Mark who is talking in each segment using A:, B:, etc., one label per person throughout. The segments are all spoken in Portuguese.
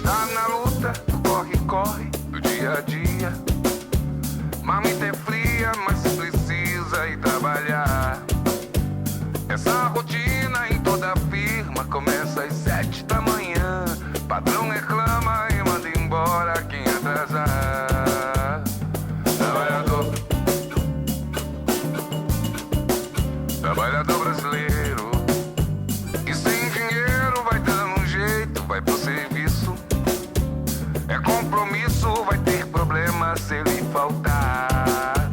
A: Tá na luta, corre do dia a dia. Mamita é fria, mas precisa ir trabalhar. Essa rotina em toda firma começa às 7 da manhã. Patrão reclama e manda embora quem atrasar. Trabalhador brasileiro, e sem dinheiro vai dando um jeito, vai pro serviço. É compromisso, vai ter problema se ele faltar.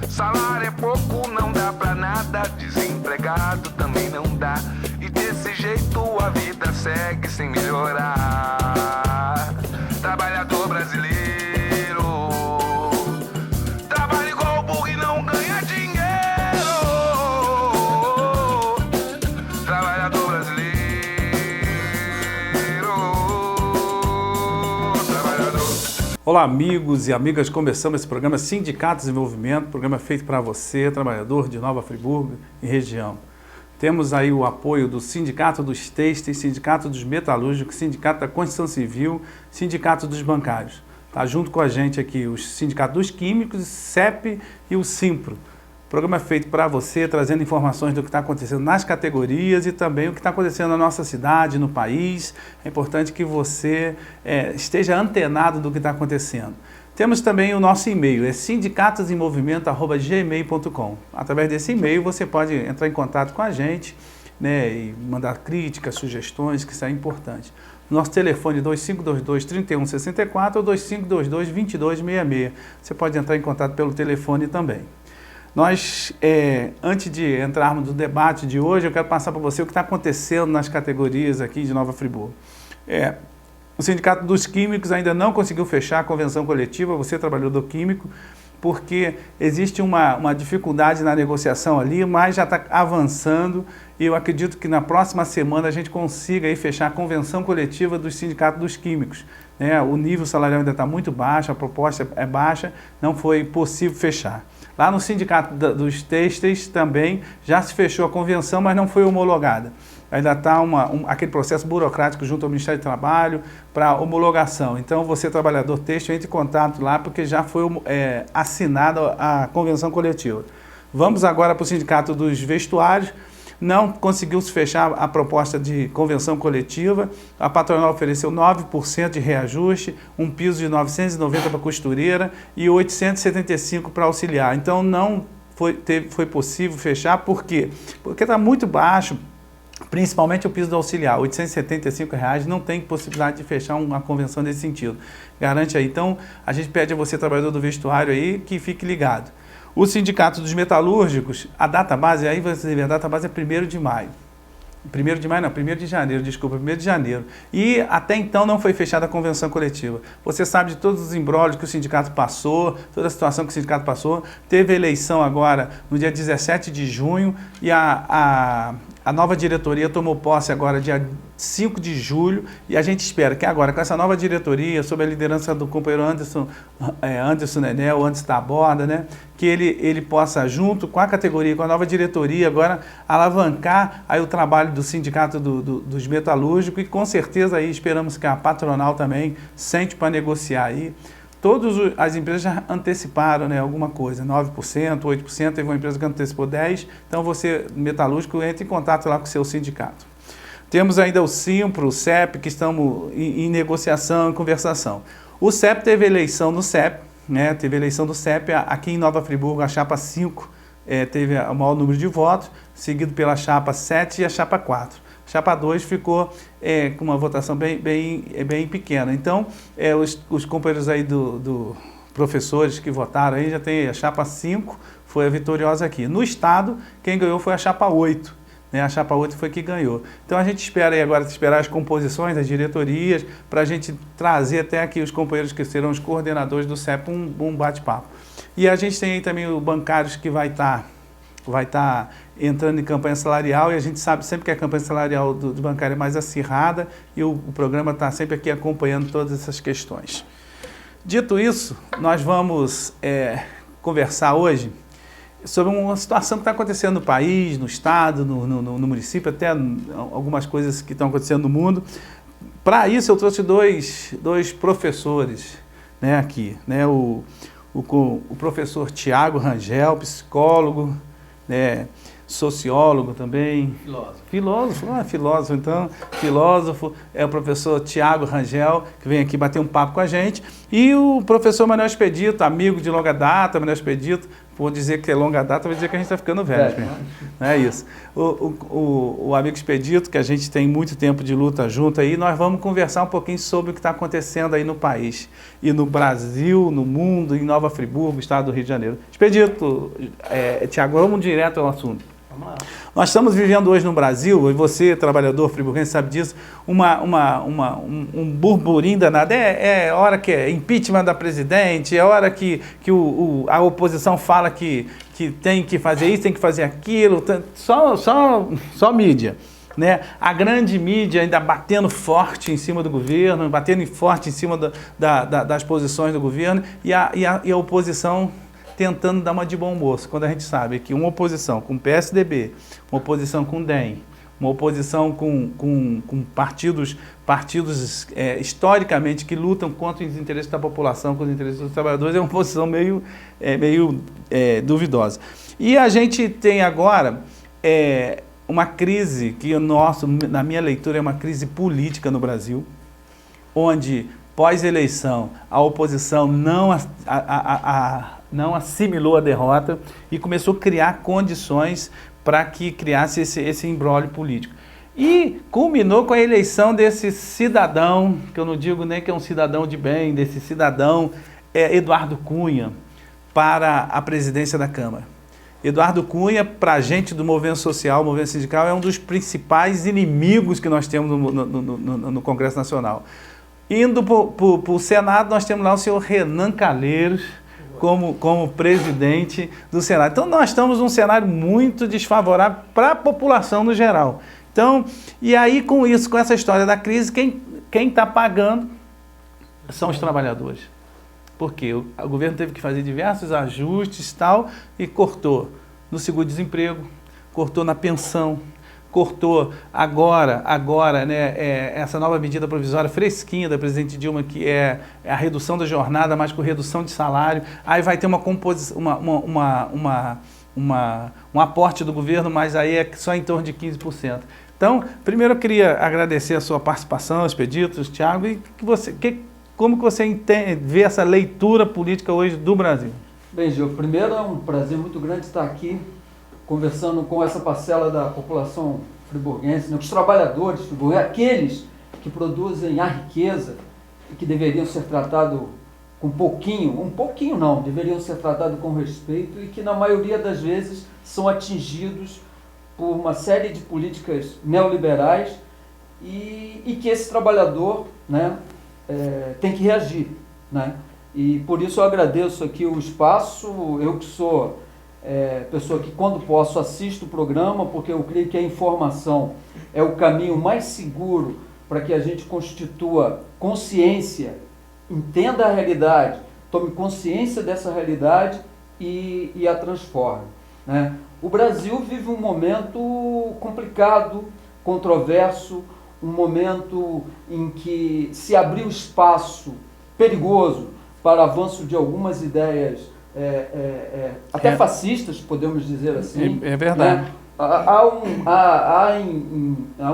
A: Salário é pouco, não dá pra nada, desempregado também não dá. E desse jeito a vida segue sem melhorar. Trabalhador brasileiro, trabalha igual burro e não ganha dinheiro. Trabalhador brasileiro, trabalhador.
B: Olá, amigos e amigas, começamos esse programa Sindicatos em Movimento, programa feito para você, trabalhador de Nova Friburgo e região. Temos aí o apoio do Sindicato dos Têxteis, Sindicato dos Metalúrgicos, Sindicato da Construção Civil, Sindicato dos Bancários. Está junto com a gente aqui o Sindicato dos Químicos, CEP e o Simpro. O programa é feito para você, trazendo informações do que está acontecendo nas categorias e também o que está acontecendo na nossa cidade, no país. É importante que você esteja antenado do que está acontecendo. Temos também o nosso e-mail, é sindicatosemmovimento@gmail.com. Através desse e-mail você pode entrar em contato com a gente, né, e mandar críticas, sugestões, que isso é importante. Nosso telefone é 2522-3164 ou 2522-2266. Você pode entrar em contato pelo telefone também. Nós, antes de entrarmos no debate de hoje, eu quero passar para você o que está acontecendo nas categorias aqui de Nova Friburgo. O Sindicato dos Químicos ainda não conseguiu fechar a convenção coletiva, você trabalhador químico, porque existe uma dificuldade na negociação ali, mas já está avançando e eu acredito que na próxima semana a gente consiga aí fechar a convenção coletiva do Sindicato dos Químicos. O nível salarial ainda está muito baixo, a proposta é baixa, não foi possível fechar. Lá no Sindicato dos Têxteis também já se fechou a convenção, mas não foi homologada. Ainda está aquele processo burocrático junto ao Ministério do Trabalho para homologação. Então, você, trabalhador têxtil, entre em contato lá porque já foi assinada a convenção coletiva. Vamos agora para o Sindicato dos Vestuários. Não conseguiu se fechar a proposta de convenção coletiva. A patronal ofereceu 9% de reajuste, um piso de 990 para costureira e 875 para auxiliar. Então, não foi possível fechar. Por quê? Porque está muito baixo. Principalmente o piso do auxiliar, R$ 875, não tem possibilidade de fechar uma convenção nesse sentido. Garante aí. Então, a gente pede a você, trabalhador do vestuário aí, que fique ligado. O Sindicato dos Metalúrgicos, a data base, aí você vê, a data base é 1º de maio. 1º de maio não, 1º de janeiro, desculpa, 1º de janeiro. E até então não foi fechada a convenção coletiva. Você sabe de todos os imbróglios que o sindicato passou, toda a situação que o sindicato passou. Teve eleição agora no dia 17 de junho e a nova diretoria tomou posse agora dia 5 de julho e a gente espera que agora com essa nova diretoria, sob a liderança do companheiro Anderson Nenel, antes da borda, né, que ele possa, junto com a categoria, com a nova diretoria, agora alavancar aí o trabalho do Sindicato dos Metalúrgicos e com certeza aí esperamos que a patronal também sente para negociar aí. Todas as empresas já anteciparam, né, alguma coisa, 9%, 8%, teve uma empresa que antecipou 10%, então você, metalúrgico, entre em contato lá com o seu sindicato. Temos ainda o Simpro, o CEP, que estamos em negociação, em conversação. O CEP teve eleição no CEP, né, teve eleição do CEP aqui em Nova Friburgo, a chapa 5 teve o maior número de votos, seguido pela chapa 7 e a chapa 4. Chapa 2 ficou com uma votação bem pequena. Então, os companheiros aí professores que votaram aí, já tem a chapa 5, foi a vitoriosa aqui. No estado, quem ganhou foi a chapa 8. Né? A chapa 8 foi que ganhou. Então, a gente espera aí agora esperar as composições das diretorias para a gente trazer até aqui os companheiros que serão os coordenadores do CEP um bate-papo. E a gente tem aí também o bancários que vai estar entrando em campanha salarial e a gente sabe sempre que a campanha salarial do bancário é mais acirrada e o programa está sempre aqui acompanhando todas essas questões. Dito isso, nós vamos conversar hoje sobre uma situação que está acontecendo no país, no estado, no município, até algumas coisas que estão acontecendo no mundo. para isso eu trouxe dois professores, né, aqui, né, o professor Tiago Rangel, psicólogo, né, sociólogo também. Filósofo, é o professor Tiago Rangel, que vem aqui bater um papo com a gente, e o professor Manuel Expedito, amigo de longa data. Manuel Expedito, vou dizer que é longa data, vou dizer que a gente está ficando velho mesmo. É isso. O amigo Expedito, que a gente tem muito tempo de luta junto aí, nós vamos conversar um pouquinho sobre o que está acontecendo aí no país, e no Brasil, no mundo, em Nova Friburgo, estado do Rio de Janeiro. Expedito, Tiago, vamos direto ao assunto. Vamos lá. Nós estamos vivendo hoje no Brasil, e você, trabalhador friburguense, sabe disso, um burburinho danado. É hora que é impeachment da presidente, é hora que a oposição fala que tem que fazer isso, tem que fazer aquilo, só mídia. Né? A grande mídia ainda batendo forte em cima do governo, batendo forte em cima das posições do governo, e a oposição tentando dar uma de bom moço, quando a gente sabe que uma oposição com PSDB, uma oposição com DEM, uma oposição com partidos historicamente que lutam contra os interesses da população, contra os interesses dos trabalhadores, é uma posição meio duvidosa. E a gente tem agora uma crise que, na minha leitura, é uma crise política no Brasil, onde, pós-eleição, a oposição não assimilou a derrota e começou a criar condições para que criasse esse imbróglio político. E culminou com a eleição desse cidadão, que eu não digo nem que é um cidadão de bem, desse cidadão Eduardo Cunha, para a presidência da Câmara. Eduardo Cunha, para a gente do movimento social, movimento sindical, é um dos principais inimigos que nós temos no Congresso Nacional. Indo para o Senado, nós temos lá o senhor Renan Calheiros como presidente do Senado. Então, nós estamos num cenário muito desfavorável para a população no geral. Então, e aí com essa história da crise, quem está pagando são os trabalhadores. Por quê? O governo teve que fazer diversos ajustes e cortou no seguro-desemprego, cortou na pensão, cortou agora, né, essa nova medida provisória fresquinha da presidente Dilma, que é a redução da jornada, mas com redução de salário. Aí vai ter um aporte do governo, mas aí é só em torno de 15%. Então, primeiro eu queria agradecer a sua participação, Expedito, Tiago, e como que você vê essa leitura política hoje do Brasil?
C: Bem, Gil, primeiro é um prazer muito grande estar aqui conversando com essa parcela da população friburguense, né, os trabalhadores friburguenses, aqueles que produzem a riqueza e que deveriam ser tratados com um pouquinho não, deveriam ser tratados com respeito e que na maioria das vezes são atingidos por uma série de políticas neoliberais e que esse trabalhador, né, tem que reagir, né? E por isso eu agradeço aqui o espaço, eu que sou pessoa que quando posso assisto o programa, porque eu creio que a informação é o caminho mais seguro para que a gente constitua consciência, entenda a realidade, tome consciência dessa realidade e a transforme, né? O Brasil vive um momento complicado, controverso, um momento em que se abriu espaço perigoso para o avanço de algumas ideias até fascistas, podemos dizer assim.
B: É verdade.
C: Né? Há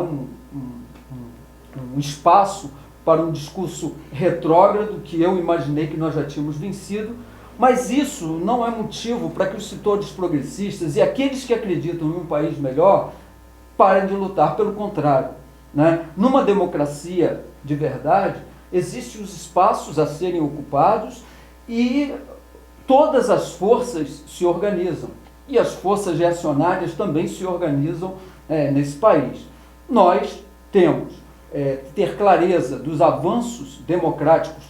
C: um espaço para um discurso retrógrado que eu imaginei que nós já tínhamos vencido, mas isso não é motivo para que os setores progressistas e aqueles que acreditam em um país melhor parem de lutar, pelo contrário, né? Numa democracia de verdade, existem os espaços a serem ocupados e todas as forças se organizam. E as forças reacionárias também se organizam nesse país. Nós temos ter clareza dos avanços democráticos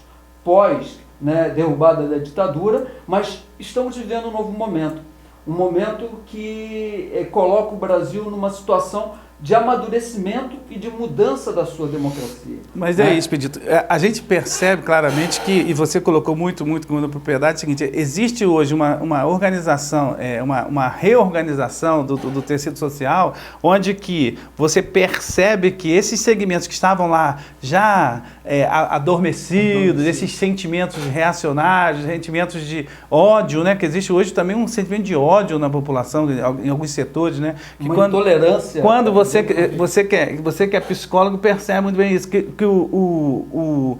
C: pós, né, derrubada da ditadura, mas estamos vivendo um novo momento. Um momento que coloca o Brasil numa situação de amadurecimento e de mudança da sua democracia.
B: Mas é isso, Expedito. A gente percebe claramente que, e você colocou muito com a propriedade, é o seguinte, existe hoje uma organização, uma reorganização do tecido social, onde que você percebe que esses segmentos que estavam lá já adormecidos, esses sentimentos reacionários, sentimentos de ódio, né, que existe hoje também um sentimento de ódio na população, em alguns setores, né? Que
C: uma intolerância.
B: Quando você que é psicólogo percebe muito bem isso, que o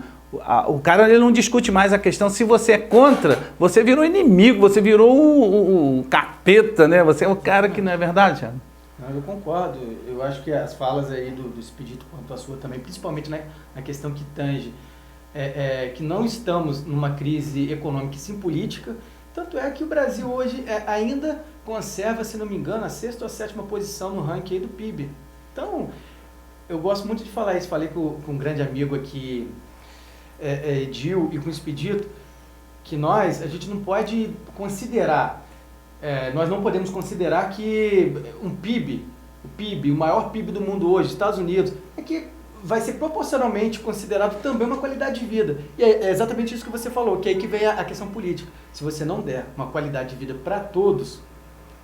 B: cara ele não discute mais a questão se você é contra, você virou inimigo, você virou o capeta, né? Você é o cara que não é verdade, Thiago?
D: Eu concordo, eu acho que as falas aí do Expedito quanto a sua também, principalmente na questão que tange, que não estamos numa crise econômica e sim política, tanto é que o Brasil hoje ainda conserva, se não me engano, a 6ª ou a 7ª posição no ranking aí do PIB. Então, eu gosto muito de falar isso. Falei com um grande amigo aqui, Edil, e com o Expedito, que a gente não pode considerar, nós não podemos considerar que o maior PIB do mundo hoje, Estados Unidos, que vai ser proporcionalmente considerado também uma qualidade de vida. E é exatamente isso que você falou, que é aí que vem a questão política. Se você não der uma qualidade de vida para todos,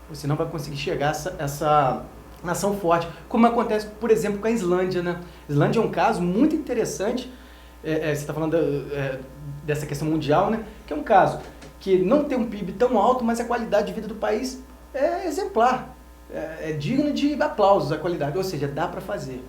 D: você não vai conseguir chegar a essa nação forte, como acontece, por exemplo, com a Islândia, né? A Islândia é um caso muito interessante, você está falando dessa questão mundial, né? Que é um caso que não tem um PIB tão alto, mas a qualidade de vida do país é exemplar, é digno de aplausos a qualidade, ou seja, dá para fazer.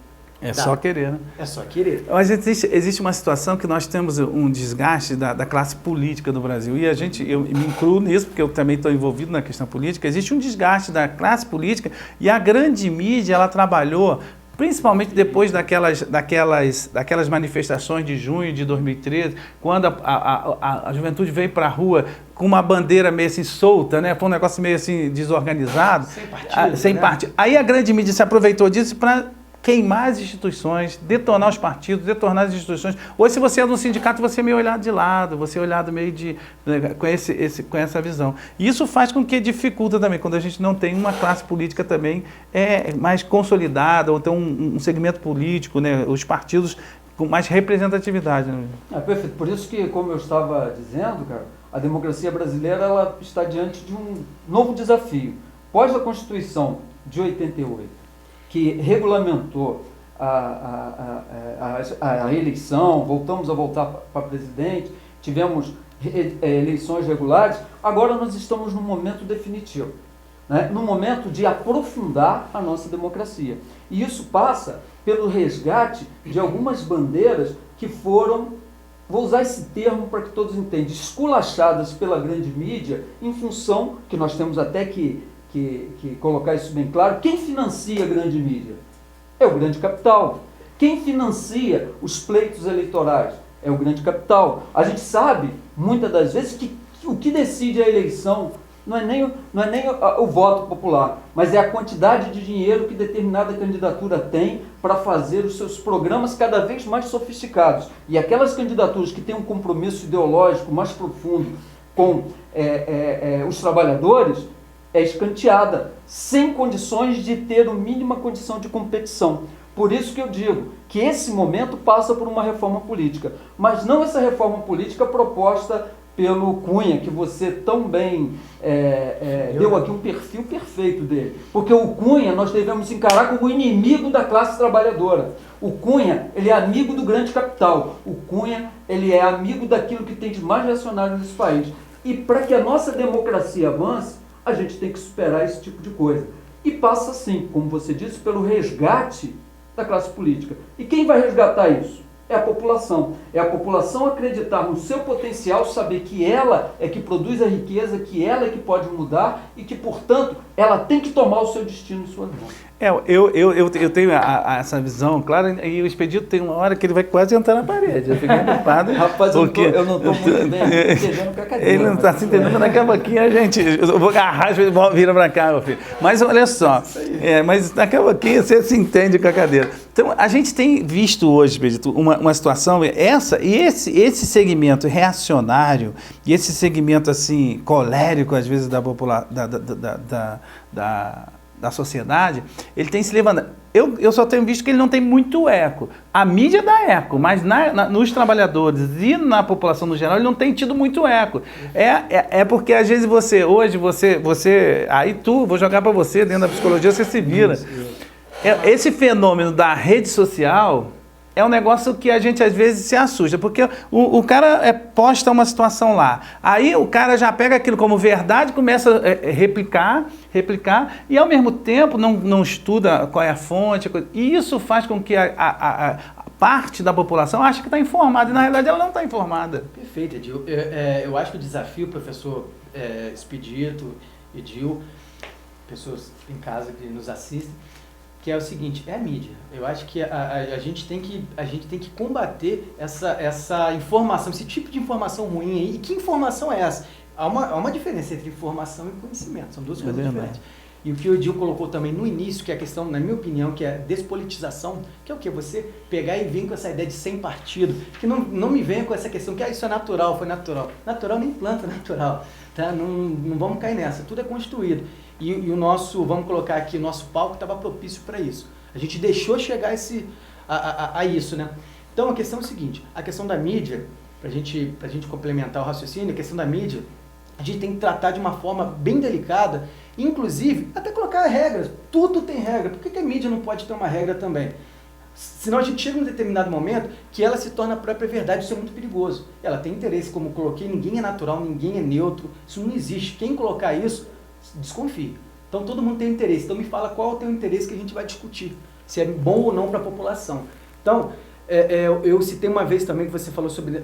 B: Só querer, né?
D: É só querer.
B: Mas existe uma situação que nós temos um desgaste da classe política do Brasil. E eu me incluo nisso, porque eu também estou envolvido na questão política. Existe um desgaste da classe política e a grande mídia, ela trabalhou, principalmente depois daquelas manifestações de junho de 2013, quando a juventude veio para a rua com uma bandeira meio assim solta, né? Foi um negócio meio assim desorganizado. Sem partido. Aí a grande mídia se aproveitou disso para queimar as instituições, detonar os partidos, detonar as instituições. Hoje, se você é de um sindicato, você é meio olhado de lado, você é olhado meio com essa visão. E isso faz com que dificulta também, quando a gente não tem uma classe política também mais consolidada, ou tem um segmento político, né, os partidos com mais representatividade. Né?
C: Perfeito. Por isso que, como eu estava dizendo, cara, a democracia brasileira ela está diante de um novo desafio. Após a Constituição de 88, que regulamentou a eleição, voltamos a voltar para presidente, tivemos eleições regulares, agora nós estamos no momento definitivo, né? No momento de aprofundar a nossa democracia. E isso passa pelo resgate de algumas bandeiras que foram, vou usar esse termo para que todos entendam, esculachadas pela grande mídia, em função, que nós temos até que colocar isso bem claro, quem financia a grande mídia? É o grande capital. Quem financia os pleitos eleitorais? É o grande capital. A gente sabe, muitas das vezes, que o que decide a eleição não é nem o voto popular, mas é a quantidade de dinheiro que determinada candidatura tem para fazer os seus programas cada vez mais sofisticados. E aquelas candidaturas que têm um compromisso ideológico mais profundo com os trabalhadores, é escanteada, sem condições de ter a mínima condição de competição. Por isso que eu digo que esse momento passa por uma reforma política, mas não essa reforma política proposta pelo Cunha, que você tão bem deu aqui um perfil perfeito dele. Porque o Cunha nós devemos encarar como inimigo da classe trabalhadora. O Cunha, ele é amigo do grande capital. O Cunha, ele é amigo daquilo que tem de mais reacionário nesse país. E para que a nossa democracia avance, a gente tem que superar esse tipo de coisa. E passa, sim, como você disse, pelo resgate da classe política. E quem vai resgatar isso? É a população. É a população acreditar no seu potencial, saber que ela é que produz a riqueza, que ela é que pode mudar e que, portanto, ela tem que tomar o seu destino em suas mãos.
B: Eu tenho essa visão, claro, e o Expedito tem uma hora que ele vai quase entrar na parede. Eu fiquei preocupado.
C: Rapaz, porque eu não estou muito bem entendendo com a cadeira.
B: Ele não está se entendendo daqui a pouquinho, gente. Eu vou agarrar, vira para cá, meu filho. Mas olha só, mas daqui a pouquinho você se entende com a cadeira. Então, a gente tem visto hoje, Expedito, uma situação, esse segmento reacionário, e esse segmento assim, colérico, às vezes, da população, da sociedade, ele tem se levantado. Eu só tenho visto que ele não tem muito eco. A mídia dá eco, mas nos trabalhadores e na população no geral, ele não tem tido muito eco. É porque às vezes vou jogar para você, dentro da psicologia, você se vira. Esse fenômeno da rede social é um negócio que a gente às vezes se assusta, porque o cara posta uma situação lá, aí o cara já pega aquilo como verdade, começa a replicar, e ao mesmo tempo não estuda qual é a fonte, e isso faz com que a parte da população ache que está informada, e na realidade ela não está informada.
D: Perfeito, Edil. Eu acho que o desafio, professor Expedito, Edil, pessoas em casa que nos assistem, que é o seguinte, é a mídia. Eu acho que a gente tem que combater essa informação, esse tipo de informação ruim aí. E que informação é essa? Há uma diferença entre informação e conhecimento, são duas coisas diferentes. E o que o Edil colocou também no início, que é a questão, na minha opinião, que é a despolitização, que é o quê? Você pegar e vir com essa ideia de sem partido, que não me venha com essa questão que isso é natural, foi natural. Natural nem planta natural, tá? Não vamos cair nessa, tudo é construído. E o nosso, vamos colocar aqui, o nosso palco estava propício para isso. A gente deixou chegar a isso, né? Então a questão é o seguinte, a questão da mídia, pra gente complementar o raciocínio, a questão da mídia, a gente tem que tratar de uma forma bem delicada, inclusive até colocar regras. Tudo tem regra. Por que a mídia não pode ter uma regra também? Senão a gente chega em um determinado momento que ela se torna a própria verdade, isso é muito perigoso. Ela tem interesse, como eu coloquei, ninguém é natural, ninguém é neutro, isso não existe. Quem colocar isso, desconfie. Então todo mundo tem interesse. Então me fala qual é o teu interesse que a gente vai discutir. Se é bom ou não para a população. Então, eu citei uma vez também que você falou sobre,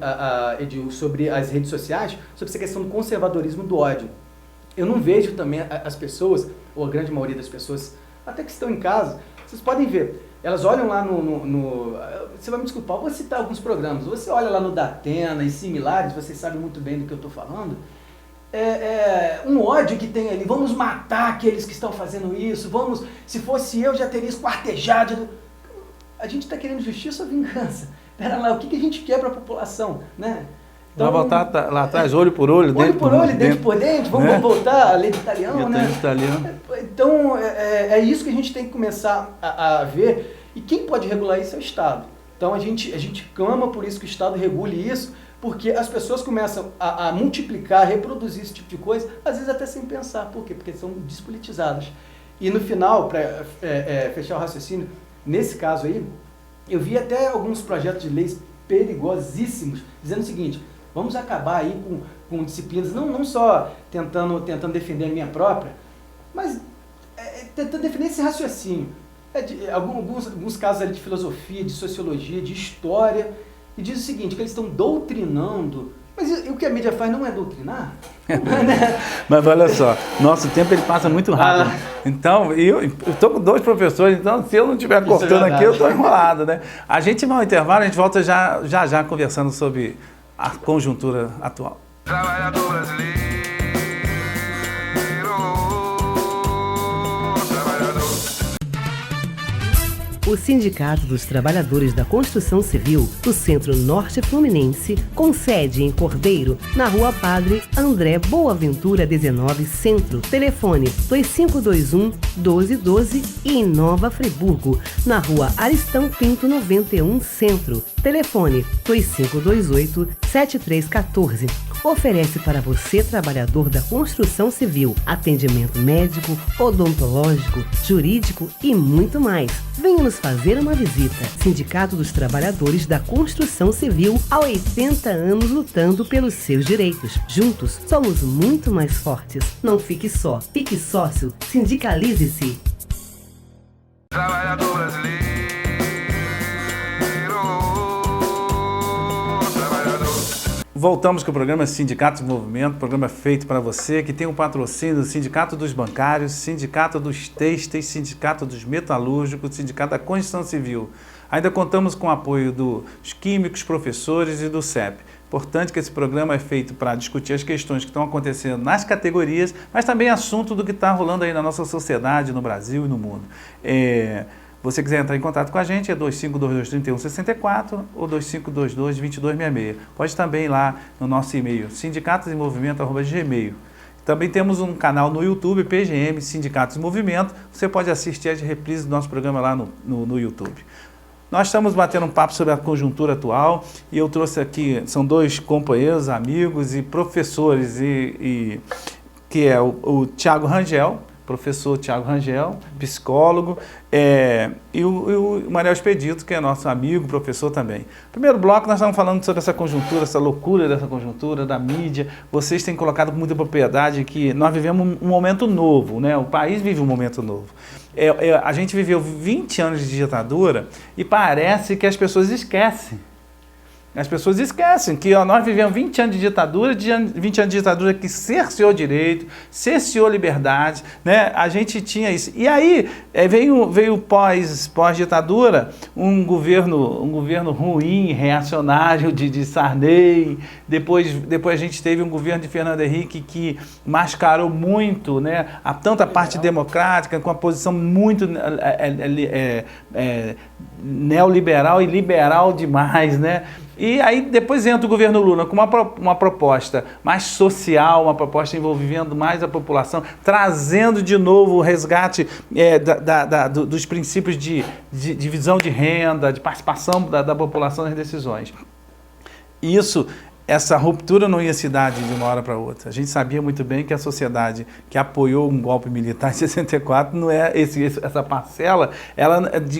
D: Edil, sobre as redes sociais, sobre essa questão do conservadorismo do ódio. Eu não vejo também as pessoas, ou a grande maioria das pessoas, até que estão em casa, vocês podem ver, elas olham lá você vai me desculpar, eu vou citar alguns programas, você olha lá no Datena e similares, vocês sabem muito bem do que eu estou falando, um ódio que tem ali, vamos matar aqueles que estão fazendo isso, se fosse eu já teria esquartejado. A gente está querendo justiça ou vingança? Pera lá, o que a gente quer para a população, né?
B: Então, vai voltar lá atrás, olho por olho,
D: dente por dente, vamos voltar a lei de Italião, né? Então, é isso que a gente tem que começar a ver, e quem pode regular isso é o Estado. Então, a gente clama por isso que o Estado regule isso, porque as pessoas começam a multiplicar, a reproduzir esse tipo de coisa, às vezes até sem pensar. Por quê? Porque são despolitizadas. E no final, para fechar o raciocínio, nesse caso aí, eu vi até alguns projetos de leis perigosíssimos, dizendo o seguinte, vamos acabar aí com disciplinas, não só tentando defender a minha própria, mas tentando defender esse raciocínio. Alguns casos ali de filosofia, de sociologia, de história, e diz o seguinte, que eles estão doutrinando. Mas o que a mídia faz não é doutrinar?
B: Mas olha só, nosso tempo ele passa muito rápido. Então, eu estou com 2 professores, então se eu não estiver cortando aqui, eu estou enrolado, né? A gente vai ao intervalo, a gente volta já conversando sobre a conjuntura atual.
A: Trabalhador brasileiro,
E: O Sindicato dos Trabalhadores da Construção Civil do Centro-Norte Fluminense, com sede em Cordeiro, na Rua Padre André Boaventura 19 Centro. Telefone 2521-1212 e em Nova Friburgo, na Rua Aristão Pinto 91 Centro. Telefone 2528-7314. Oferece para você, trabalhador da construção civil, atendimento médico, odontológico, jurídico e muito mais. Venha nos fazer uma visita. Sindicato dos Trabalhadores da Construção Civil, há 80 anos lutando pelos seus direitos. Juntos, somos muito mais fortes. Não fique só. Fique sócio. Sindicalize-se.
A: trabalhador brasileiro,
B: Voltamos com o programa Sindicatos em Movimento, programa feito para você, que tem um patrocínio do Sindicato dos Bancários, Sindicato dos Têxteis, Sindicato dos Metalúrgicos, Sindicato da Construção Civil. Ainda contamos com o apoio dos químicos, professores e do CEP. Importante que esse programa é feito para discutir as questões que estão acontecendo nas categorias, mas também assunto do que está rolando aí na nossa sociedade, no Brasil e no mundo. Você quiser entrar em contato com a gente, é 2522-3164 ou 2522-2266. Pode também ir lá no nosso e-mail, sindicatosemmovimento@gmail. Também temos um canal no YouTube, PGM, Sindicatos em Movimento. Você pode assistir as reprises do nosso programa lá no YouTube. Nós estamos batendo um papo sobre a conjuntura atual e eu trouxe aqui, são dois companheiros, amigos e professores, que é o Thiago Rangel, professor Thiago Rangel, psicólogo, e o Mariel Expedito, que é nosso amigo, professor também. Primeiro bloco, nós estamos falando sobre essa conjuntura, essa loucura dessa conjuntura, da mídia. Vocês têm colocado com muita propriedade que nós vivemos um momento novo, né? O país vive um momento novo. A gente viveu 20 anos de ditadura e parece que as pessoas esquecem. As pessoas esquecem que nós vivemos 20 anos de ditadura, 20 anos de ditadura que cerceou direito, cerceou liberdade, né? A gente tinha isso. E aí veio pós-ditadura um governo ruim, reacionário de Sarney. Depois a gente teve um governo de Fernando Henrique que mascarou muito, né? Tanto a parte democrática, com a posição muito neoliberal e liberal demais, né? E aí depois entra o governo Lula com uma proposta mais social, uma proposta envolvendo mais a população, trazendo de novo o resgate dos princípios de divisão de renda, de participação da população nas decisões. Essa ruptura não ia se dar de uma hora para outra. A gente sabia muito bem que a sociedade que apoiou um golpe militar em 64, não é essa parcela,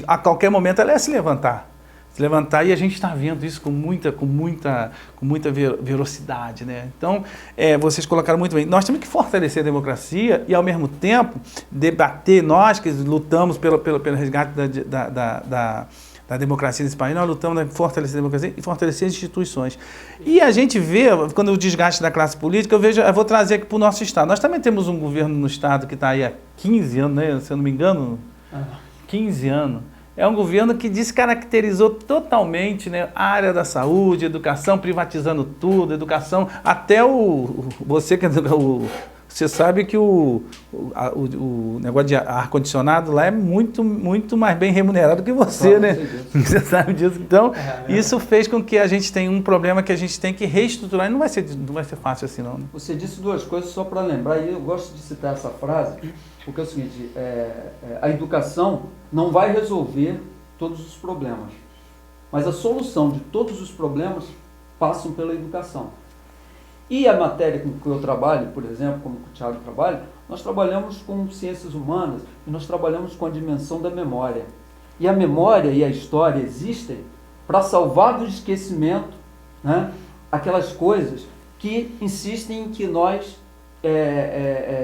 B: a qualquer momento ela ia se levantar e a gente está vendo isso com muita velocidade, né? Então, vocês colocaram muito bem. Nós temos que fortalecer a democracia e, ao mesmo tempo, debater, nós que lutamos pelo resgate da democracia desse país, nós lutamos para fortalecer a democracia e fortalecer as instituições. E a gente vê, quando o desgaste da classe política, eu vou trazer aqui para o nosso Estado. Nós também temos um governo no Estado que está aí há 15 anos, né? Se eu não me engano, 15 anos. É um governo que descaracterizou totalmente, né, a área da saúde, educação, privatizando tudo, educação, até você sabe que o negócio de ar-condicionado lá é muito, muito mais bem remunerado que você, né? Você sabe disso. Então, isso fez com que a gente tenha um problema que a gente tem que reestruturar e não vai ser fácil assim, não. Né?
C: Você disse duas coisas só para lembrar, e eu gosto de citar essa frase, porque é o seguinte, a educação não vai resolver todos os problemas, mas a solução de todos os problemas passam pela educação. E a matéria com que eu trabalho, por exemplo, como o Thiago trabalha, nós trabalhamos com ciências humanas e nós trabalhamos com a dimensão da memória. E a memória e a história existem para salvar do esquecimento, né, aquelas coisas que insistem em que nós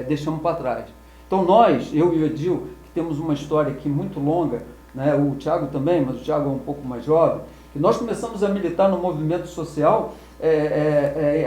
C: deixamos para trás. Então eu e o Edil, que temos uma história aqui muito longa, né, o Thiago também, mas o Thiago é um pouco mais jovem, que nós começamos a militar no movimento social,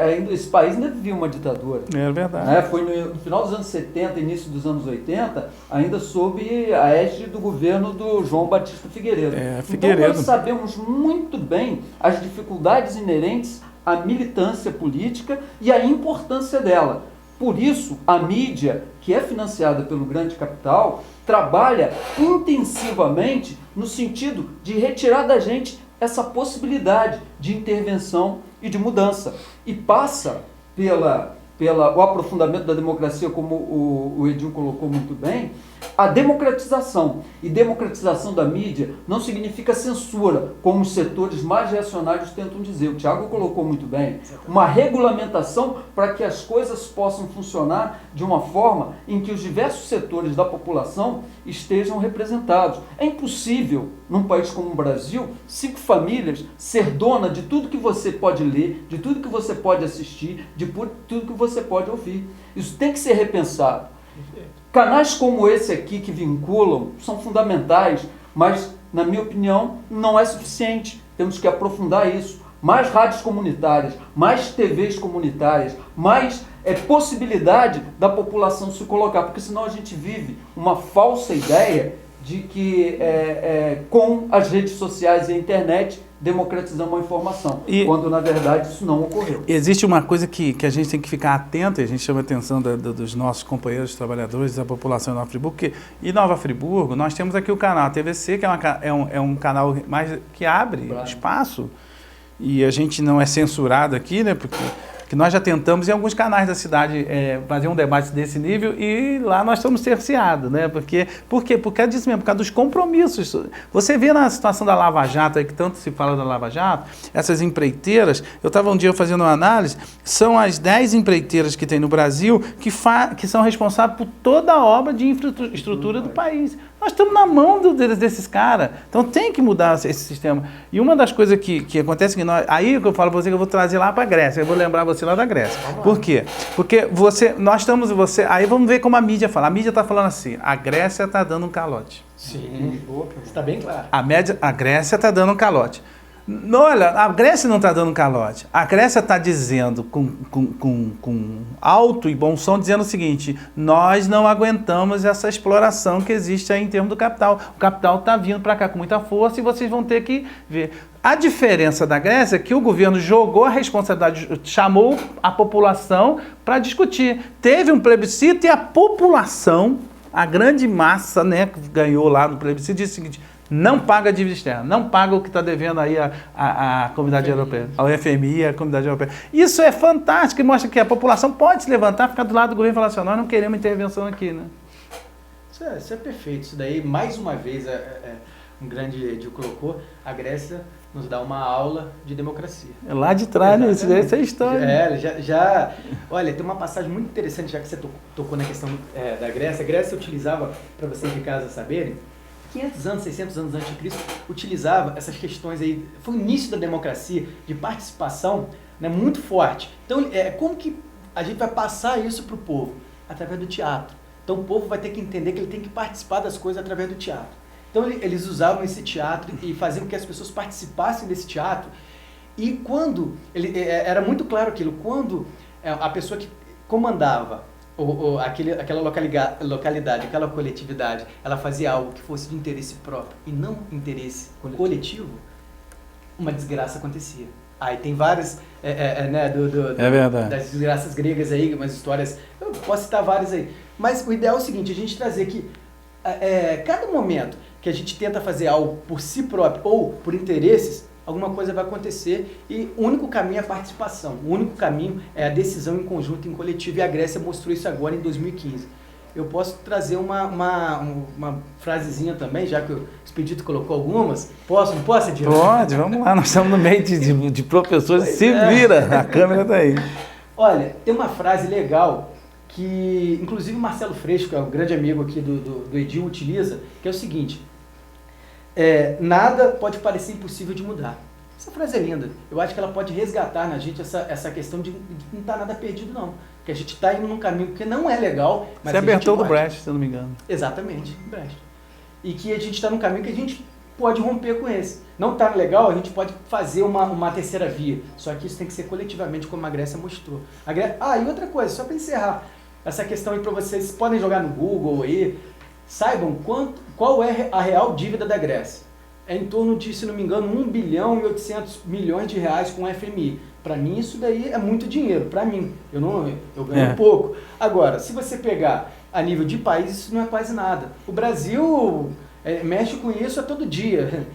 C: ainda esse país ainda vivia uma ditadura.
B: É verdade.
C: Foi no final dos anos 70, início dos anos 80, ainda sob a égide do governo do João Batista Figueiredo. Então nós sabemos muito bem as dificuldades inerentes à militância política e à importância dela. Por isso, a mídia, que é financiada pelo grande capital, trabalha intensivamente no sentido de retirar da gente essa possibilidade de intervenção e de mudança. E passa o aprofundamento da democracia, como o Edil colocou muito bem, a democratização. E democratização da mídia não significa censura, como os setores mais reacionários tentam dizer. O Thiago colocou muito bem. Uma regulamentação para que as coisas possam funcionar de uma forma em que os diversos setores da população estejam representados. É impossível, num país como o Brasil, 5 famílias ser dona de tudo que você pode ler, de tudo que você pode assistir, de tudo que você pode ouvir. Isso tem que ser repensado. Canais como esse aqui que vinculam são fundamentais, mas, na minha opinião, não é suficiente. Temos que aprofundar isso. Mais rádios comunitárias, mais TVs comunitárias, mais possibilidade da população se colocar, porque senão a gente vive uma falsa ideia de que com as redes sociais e a internet democratizamos a informação, quando na verdade isso não ocorreu.
B: Existe uma coisa que a gente tem que ficar atento, e a gente chama a atenção dos nossos companheiros trabalhadores, da população de Nova Friburgo, porque em Nova Friburgo nós temos aqui o canal TVC, que é um canal mais que abre espaço, e a gente não é censurado aqui, né, porque que nós já tentamos em alguns canais da cidade fazer um debate desse nível e lá nós estamos cerceados, né? Por quê? Porque é disso mesmo, por causa dos compromissos. Você vê na situação da Lava Jato, aí que tanto se fala da Lava Jato, essas empreiteiras, eu estava um dia fazendo uma análise, são as 10 empreiteiras que tem no Brasil que são responsáveis por toda a obra de infraestrutura do país. Nós estamos na mão desses caras. Então tem que mudar esse sistema. E uma das coisas que acontece, aí que eu falo para você, que eu vou trazer lá para a Grécia, eu vou lembrar você lá da Grécia. Por quê? Porque aí vamos ver como a mídia fala. A mídia está falando assim, a Grécia está dando um calote.
D: Sim, está bem claro.
B: A Grécia está dando um calote. Olha, a Grécia não está dando calote. A Grécia está dizendo com alto e bom som, dizendo o seguinte: nós não aguentamos essa exploração que existe aí em termos do capital. O capital está vindo para cá com muita força e vocês vão ter que ver. A diferença da Grécia é que o governo jogou a responsabilidade, chamou a população para discutir. Teve um plebiscito e a população, a grande massa, né, que ganhou lá no plebiscito, disse o seguinte: não paga a dívida externa, não paga o que está devendo aí a Comunidade Europeia, ao FMI e a Comunidade Europeia. Isso é fantástico e mostra que a população pode se levantar, ficar do lado do governo e falar assim: nós não queremos intervenção aqui, né?
D: Isso é perfeito. Isso daí, mais uma vez, um grande Edil colocou, a Grécia nos dá uma aula de democracia.
B: É lá de trás, né? Isso é história.
D: Olha, tem uma passagem muito interessante, já que você tocou na questão da Grécia. A Grécia utilizava, para vocês de casa saberem, 500 anos, 600 anos antes de Cristo, utilizava essas questões aí, foi o início da democracia, de participação, né, muito forte. Então, como que a gente vai passar isso para o povo? Através do teatro. Então, o povo vai ter que entender que ele tem que participar das coisas através do teatro. Então, eles usavam esse teatro e faziam com que as pessoas participassem desse teatro. E quando, era muito claro aquilo, quando a pessoa que comandava aquela localidade, aquela coletividade, ela fazia algo que fosse de interesse próprio e não interesse coletivo, uma desgraça acontecia. Aí tem várias, né, das desgraças gregas aí, umas histórias, eu posso citar várias aí. Mas o ideal é o seguinte, a gente trazer que cada momento que a gente tenta fazer algo por si próprio ou por interesses, alguma coisa vai acontecer e o único caminho é a participação, o único caminho é a decisão em conjunto, em coletivo, e a Grécia mostrou isso agora em 2015. Eu posso trazer uma frasezinha também, já que o Expedito colocou algumas. Não posso, Edil?
B: Pode, vamos lá, nós estamos no meio de professores, se vira, a câmera está aí.
D: Olha, tem uma frase legal que, inclusive, o Marcelo Freixo, que é um grande amigo aqui do Edil, utiliza, que é o seguinte: nada pode parecer impossível de mudar. Essa frase é linda. Eu acho que ela pode resgatar na gente essa questão de não estar nada perdido, não. Que a gente está indo num caminho que não é legal, mas
B: você abertou do Brecht, se eu não me engano.
D: Exatamente, Brecht. E que a gente está num caminho que a gente pode romper com esse. Não está legal, a gente pode fazer uma terceira via. Só que isso tem que ser coletivamente, como a Grécia mostrou. E outra coisa, só para encerrar, essa questão aí para vocês podem jogar no Google aí, saibam qual é a real dívida da Grécia. É em torno de, se não me engano, 1 bilhão e 800 milhões de reais com o FMI. Para mim, isso daí é muito dinheiro. Para mim, eu ganho pouco. Agora, se você pegar a nível de país, isso não é quase nada. O Brasil mexe com isso a todo dia,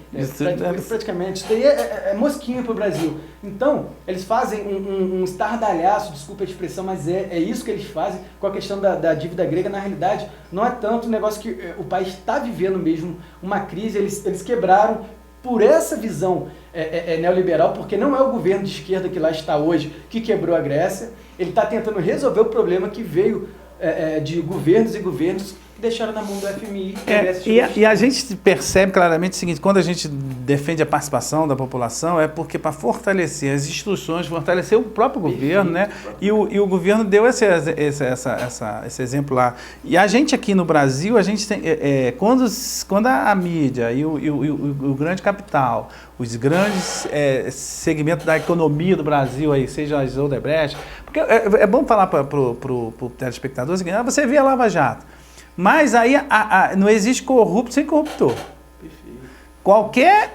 D: praticamente. Isso daí é mosquinha para o Brasil. Então, eles fazem um estardalhaço, desculpa a expressão, mas é isso que eles fazem com a questão da dívida grega. Na realidade, não é tanto um negócio que o país está vivendo mesmo uma crise, eles quebraram por essa visão neoliberal, porque não é o governo de esquerda que lá está hoje que quebrou a Grécia. Ele está tentando resolver o problema que veio de governos e governos que deixaram na mão do FMI.
B: E a gente percebe claramente o seguinte: quando a gente defende a participação da população, é porque para fortalecer as instituições, fortalecer o próprio governo, né? E o governo deu esse exemplo lá. E a gente aqui no Brasil, a gente tem, quando a mídia e o grande capital, os grandes segmentos da economia do Brasil, aí, seja as Odebrecht, porque é bom falar para o telespectador o seguinte: você vê a Lava Jato, mas aí não existe corrupto sem corruptor. Perfeito.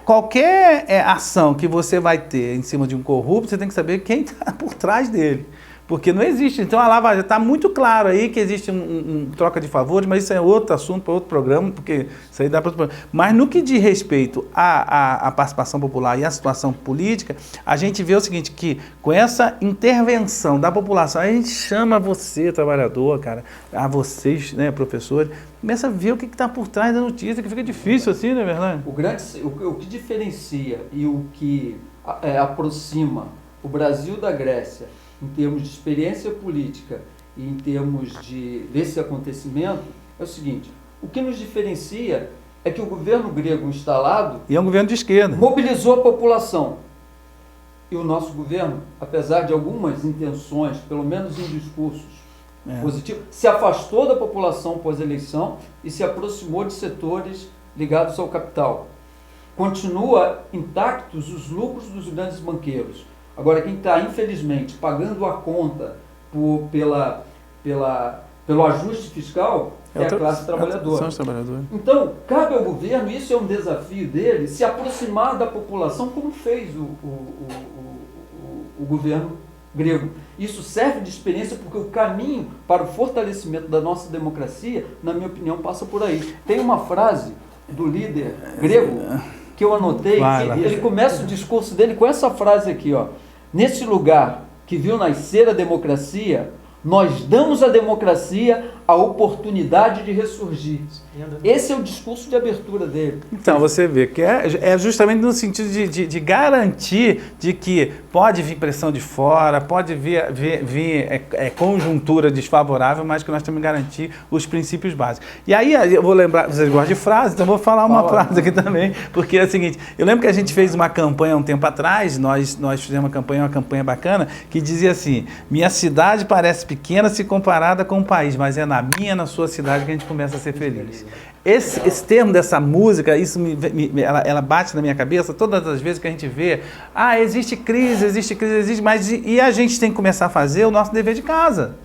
B: Qualquer ação que você vai ter em cima de um corrupto, você tem que saber quem está por trás dele. Porque não existe. Então a Lava Jato está muito claro aí que existe um troca de favores, mas isso é outro assunto para outro programa, porque isso aí dá para... Mas no que diz respeito à participação popular e à situação política, a gente vê o seguinte, que com essa intervenção da população, a gente chama você, trabalhador, cara, a vocês, né, professores, começa a ver o que está por trás da notícia, que fica difícil assim, não é verdade?
C: O que diferencia e o que aproxima o Brasil da Grécia em termos de experiência política e em termos desse acontecimento é o seguinte: o que nos diferencia é que o governo grego instalado
B: e é um governo de esquerda,
C: mobilizou a população. E o nosso governo, apesar de algumas intenções, pelo menos em discursos positivos, se afastou da população pós-eleição e se aproximou de setores ligados ao capital. Continua intactos os lucros dos grandes banqueiros. Agora, quem está, infelizmente, pagando a conta pelo ajuste fiscal é a classe trabalhadora.
B: São os trabalhadores.
C: Então, cabe ao governo, isso é um desafio dele, se aproximar da população, como fez o governo grego. Isso serve de experiência porque o caminho para o fortalecimento da nossa democracia, na minha opinião, passa por aí. Tem uma frase do líder grego que eu anotei, que ele começa o discurso dele com essa frase aqui, ó: nesse lugar que viu nascer a democracia, nós damos à democracia a oportunidade de ressurgir. Esse é o discurso de abertura dele.
B: Então, você vê que é justamente no sentido de garantir de que pode vir pressão de fora, pode vir conjuntura desfavorável, mas que nós temos que garantir os princípios básicos. E aí, eu vou lembrar, vocês gostam de frases, então eu vou falar uma frase aqui também, porque é o seguinte: eu lembro que a gente fez uma campanha há um tempo atrás, nós fizemos uma campanha bacana, que dizia assim: minha cidade parece pequena se comparada com o país, mas é na minha, na sua cidade que a gente começa a ser feliz. Esse termo dessa música, isso ela bate na minha cabeça todas as vezes que a gente vê, existe crise, mas e a gente tem que começar a fazer o nosso dever de casa.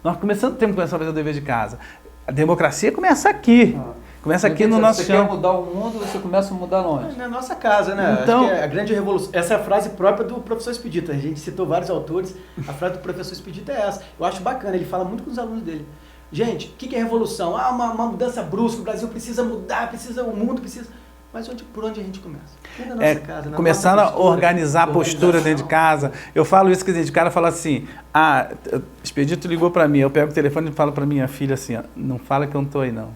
B: Nós temos que começar a fazer o dever de casa. A democracia começa aqui. Começa aqui no nosso chão.
C: Você quer mudar o mundo, você começa a mudar onde?
D: Na nossa casa, né?
B: Então,
D: acho que é a grande revolução. Essa é a frase própria do professor Expedito. A gente citou vários autores. A frase do professor Expedito é essa. Eu acho bacana, ele fala muito com os alunos dele. Gente, o que é revolução? Uma mudança brusca, o Brasil precisa mudar, o mundo precisa... Mas por onde a gente começa? Na nossa casa,
B: começar a organizar a postura dentro de casa. Eu falo isso, que o cara fala assim: Expedito ligou para mim, eu pego o telefone e falo para minha filha assim: não fala que eu não estou aí não.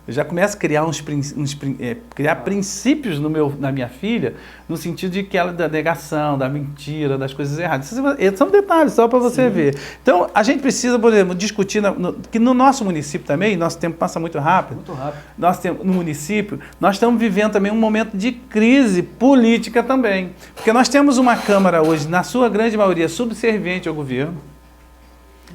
B: Eu já começo a criar criar princípios na minha filha, no sentido de que ela da negação, da mentira, das coisas erradas. Esses são detalhes, só para você ver. Então, a gente precisa, por exemplo, discutir que no nosso município também, nosso tempo passa muito rápido.
C: Muito rápido.
B: No município, nós estamos vivendo também um momento de crise política também. Porque nós temos uma Câmara hoje, na sua grande maioria, subserviente ao governo.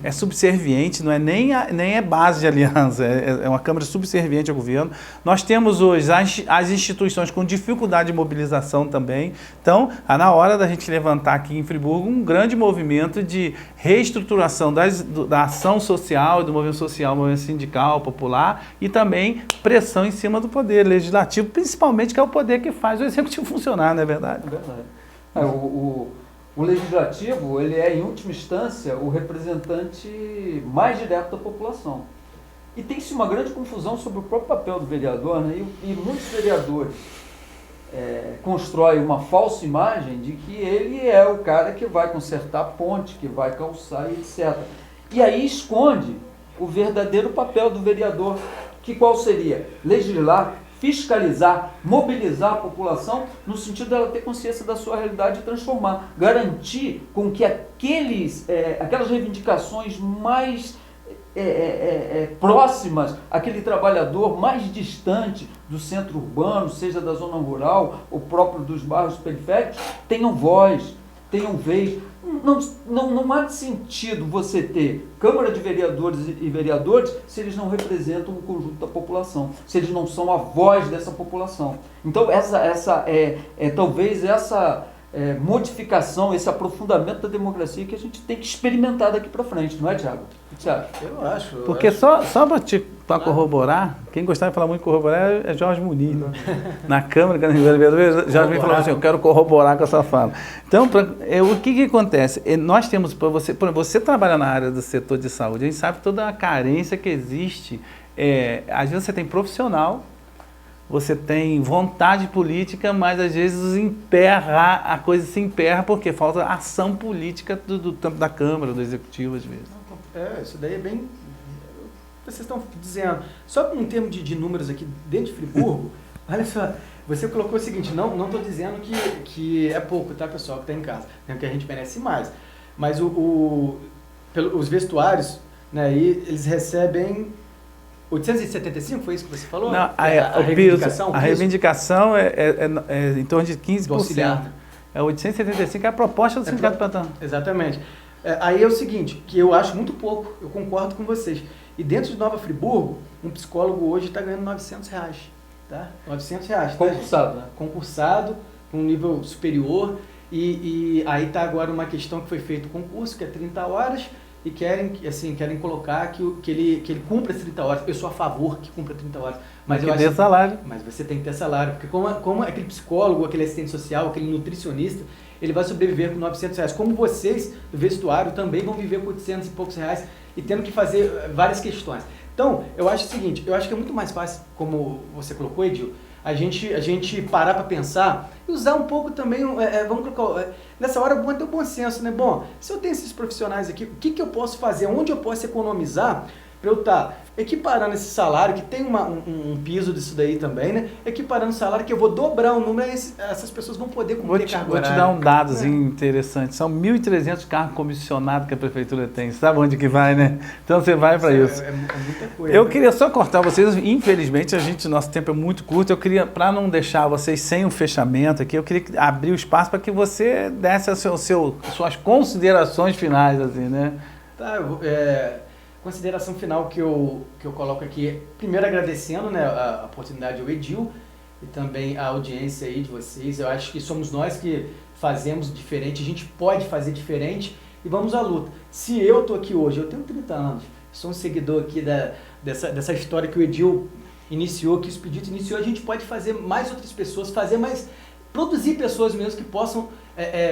B: É subserviente, não é nem é base de aliança, é uma Câmara subserviente ao governo. Nós temos hoje as instituições com dificuldade de mobilização também. Então, está na hora da gente levantar aqui em Friburgo um grande movimento de reestruturação da ação social, do movimento social, do movimento sindical, popular, e também pressão em cima do poder legislativo, principalmente, que é o poder que faz o executivo funcionar, não é verdade?
C: É verdade. O legislativo, ele é, em última instância, o representante mais direto da população. E tem-se uma grande confusão sobre o próprio papel do vereador, né? E muitos vereadores constroem uma falsa imagem de que ele é o cara que vai consertar a ponte, que vai calçar e etc. E aí esconde o verdadeiro papel do vereador, que qual seria? Legislar, fiscalizar, mobilizar a população no sentido dela ter consciência da sua realidade e transformar, garantir com que aquelas reivindicações mais próximas àquele trabalhador mais distante do centro urbano, seja da zona rural ou próprio dos bairros periféricos, tenham voz, tenham vez. Não há sentido você ter Câmara de Vereadores e vereadores se eles não representam o conjunto da população, se eles não são a voz dessa população. Então, talvez essa modificação, esse aprofundamento da democracia que a gente tem que experimentar daqui para frente, não é, Thiago? O que você acha?
D: Eu acho.
B: Porque só para te para corroborar, quem gostava de falar muito de corroborar é Jorge Muniz, né? Na Câmara, Jorge me falou assim, eu quero corroborar com a sua fala. Então, o que acontece? Nós temos, você trabalha na área do setor de saúde, a gente sabe toda a carência que existe. Às vezes você tem profissional, você tem vontade política, mas às vezes a coisa se emperra porque falta ação política tanto da Câmara, do Executivo, às vezes.
D: Isso daí é bem... Vocês estão dizendo, só um termo de números aqui dentro de Friburgo, olha só, você colocou o seguinte, não estou dizendo que é pouco, tá, pessoal, que está em casa, que a gente merece mais, mas os vestuários, né, eles recebem 875, foi isso que você falou?
B: Não, a reivindicação é em torno de 15%.
D: Do auxiliar.
B: É 875, é a proposta do Sindicato Patrão.
D: Exatamente. Aí é o seguinte, que eu acho muito pouco, eu concordo com vocês. E dentro de Nova Friburgo, um psicólogo hoje está ganhando R$900, tá? R$900.
C: Concursado, né?
D: Concursado, com um nível superior. E aí está agora uma questão que foi feito o concurso, que é 30 horas, e querem colocar que ele cumpra as 30 horas. Eu sou a favor que cumpra 30 horas. Mas eu acho
B: salário.
D: Mas você tem que ter salário, porque como aquele psicólogo, aquele assistente social, aquele nutricionista, ele vai sobreviver com R$900. Como vocês, do vestuário, também vão viver com 800 e poucos reais e tendo que fazer várias questões. Então, eu acho o seguinte, eu acho que é muito mais fácil, como você colocou, Edil, a gente parar para pensar e usar um pouco também, vamos colocar, nessa hora é bom ter o bom senso, né? Bom, se eu tenho esses profissionais aqui, o que eu posso fazer, onde eu posso economizar para eu estar equiparando esse salário, que tem um piso disso daí também, né? Equiparando o salário, que eu vou dobrar o número, essas pessoas vão poder cumprir cargo horário.
B: Vou te dar um dadozinho interessante. São 1.300 carros comissionados que a prefeitura tem. Sabe onde que vai, né? Então você vai para isso.
D: É muita coisa.
B: Eu queria só cortar vocês. Infelizmente, nosso tempo é muito curto. Eu queria, para não deixar vocês sem um fechamento aqui, eu queria abrir o espaço para que você desse suas considerações finais, assim, né?
D: Tá, consideração final que eu coloco aqui, primeiro agradecendo, né, a oportunidade ao Edil e também a audiência aí de vocês. Eu acho que somos nós que fazemos diferente, a gente pode fazer diferente e vamos à luta. Se eu estou aqui hoje, eu tenho 30 anos, sou um seguidor aqui dessa história que o Edil iniciou, que o Expedito iniciou, a gente pode fazer mais outras pessoas, produzir pessoas mesmo que possam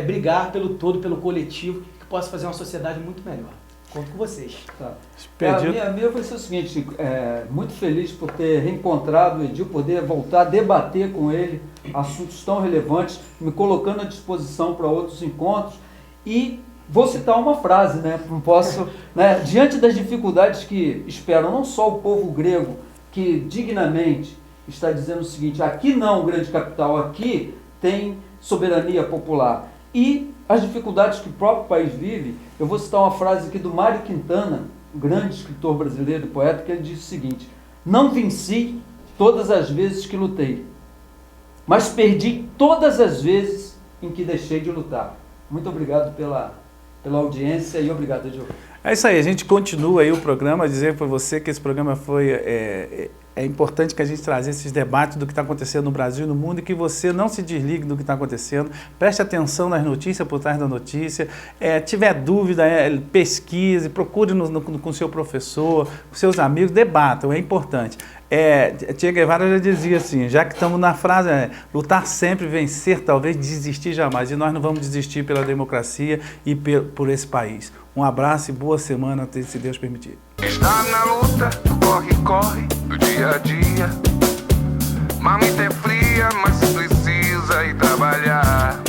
D: brigar pelo todo, pelo coletivo, que possam fazer uma sociedade muito melhor. Conto com vocês.
C: Tá. A minha vai ser o seguinte, muito feliz por ter reencontrado o Edil, poder voltar a debater com ele assuntos tão relevantes, me colocando à disposição para outros encontros. E vou citar uma frase, né? Não posso, né? Diante das dificuldades que esperam não só o povo grego, que dignamente está dizendo o seguinte, aqui não, grande capital, aqui tem soberania popular. E as dificuldades que o próprio país vive, eu vou citar uma frase aqui do Mário Quintana, um grande escritor brasileiro e poeta, que ele diz o seguinte, não venci todas as vezes que lutei, mas perdi todas as vezes em que deixei de lutar. Muito obrigado pela audiência e obrigado, Edil.
B: É isso aí, a gente continua aí o programa, dizer para você que esse programa foi... É importante que a gente traga esses debates do que está acontecendo no Brasil e no mundo e que você não se desligue do que está acontecendo, preste atenção nas notícias por trás da notícia, tiver dúvida, pesquise, procure com o seu professor, com seus amigos, debatam, é importante. Che Guevara já dizia assim, já que estamos na frase, lutar sempre, vencer, talvez desistir jamais, e nós não vamos desistir pela democracia e por esse país. Um abraço e boa semana, se Deus permitir.
A: Está na luta, corre, do dia a dia. Marmita é fria, mas precisa ir trabalhar.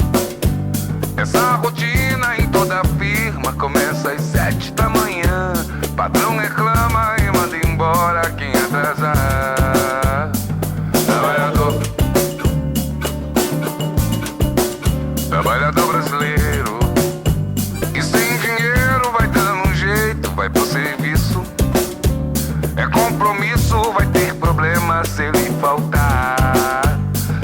A: Essa rotina em toda firma começa às 7 da manhã. Patrão reclama e manda embora quem atrasar. Trabalhador brasileiro, que sem dinheiro vai dando um jeito, vai pro serviço. É compromisso, vai ter problema se ele faltar.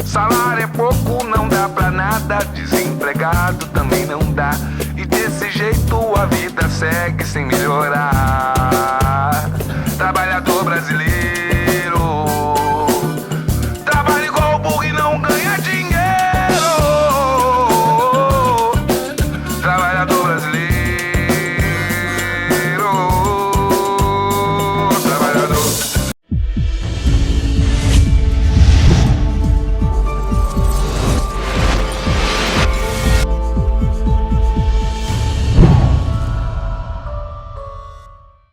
A: Salário é pouco, não dá pra nada, desempregado também não dá. E desse jeito a vida segue sem melhorar. Trabalhador brasileiro,